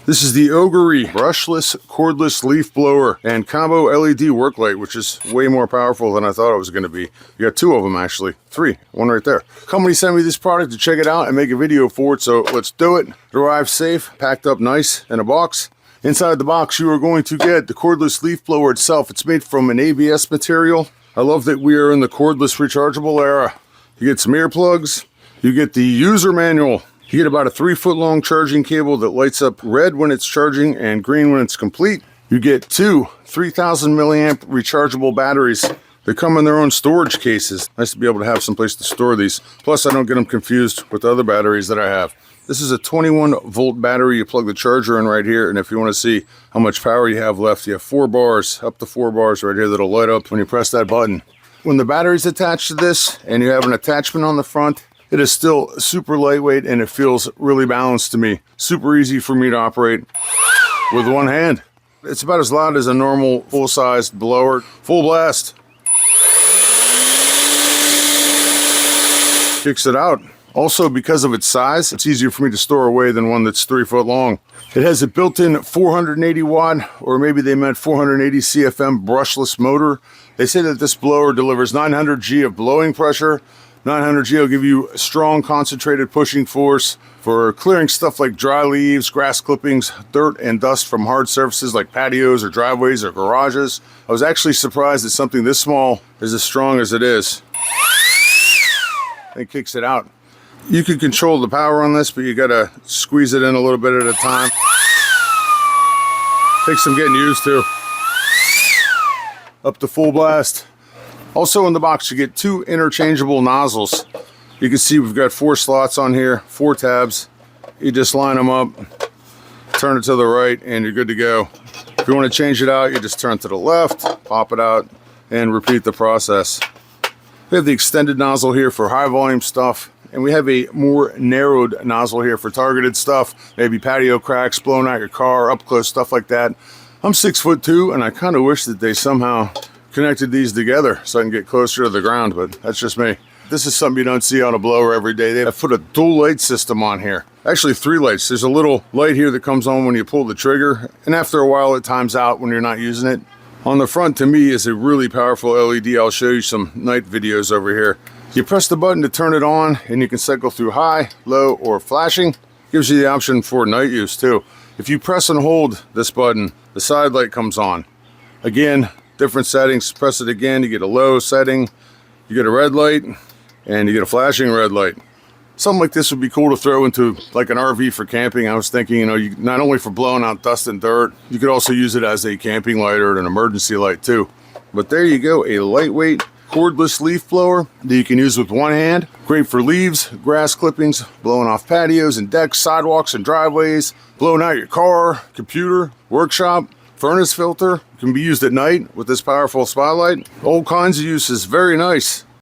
This is the OGERY brushless cordless leaf blower and combo LED work light, which is way more powerful than I thought it was going to be. You got two of them actually, three, one right there. Company sent me this product to check it out and make a video for it, so let's do it. It arrived safe, packed up nice in a box. Inside the box, you are going to get the cordless leaf blower itself. It's made from an ABS material. I love that we are in the cordless rechargeable era. You get some earplugs, you get the user manual. You get about a 3-foot long charging cable that lights up red when it's charging and green when it's complete. You get two 3,000 milliamp rechargeable batteries. They come in their own storage cases. Nice to be able to have some place to store these. Plus, I don't get them confused with the other batteries that I have. This is a 21 volt battery. You plug the charger in right here, and if you want to see how much power you have left, you have 4 bars, up to 4 bars right here that'll light up when you press that button. When the battery's attached to this and you have an attachment on the front, it is still super lightweight and it feels really balanced to me. Super easy for me to operate with one hand. It's about as loud as a normal full-sized blower. Full blast. Kicks it out. Also, because of its size, it's easier for me to store away than one that's 3 foot long. It has a built-in 480 watt, or maybe they meant 480 CFM brushless motor. They say that this blower delivers 900 G of blowing pressure. 900 G will give you strong concentrated pushing force for clearing stuff like dry leaves, grass clippings, dirt and dust from hard surfaces like patios or driveways or garages. I was actually surprised that something this small is as strong as it is. It kicks it out. You can control the power on this, but you gotta squeeze it in a little bit at a time. Takes some getting used to. Up to full blast. Also in the box, you get 2 interchangeable nozzles. You can see we've got 4 slots on here, 4 tabs. You just line them up, turn it to the right, and you're good to go. If you want to change it out, you just turn to the left, pop it out, and repeat the process. We have the extended nozzle here for high volume stuff, and we have a more narrowed nozzle here for targeted stuff, maybe patio cracks, blowing out your car, up close, stuff like that. I'm 6'2", and I kind of wish that they somehow connected these together so I can get closer to the ground, but that's just me. This is something you don't see on a blower every day. They have put a dual light system on here. Actually 3 lights. There's a little light here that comes on when you pull the trigger, and after a while it times out when you're not using it. On the front, to me, is a really powerful LED. I'll show you some night videos over here. You press the button to turn it on, and you can cycle through high, low, or flashing. Gives you the option for night use too. If you press and hold this button, the side light comes on. Again, different settings. Press it again, you get a low setting, you get a red light, and you get a flashing red light. Something like this would be cool to throw into like an RV for camping. I was thinking, you not only for blowing out dust and dirt, you could also use it as a camping light or an emergency light too. But there you go, a lightweight cordless leaf blower that you can use with one hand. Great for leaves, grass clippings, blowing off patios and decks, sidewalks and driveways, blowing out your car, computer, workshop, furnace filter. Can be used at night with this powerful spotlight. All kinds of uses, very nice.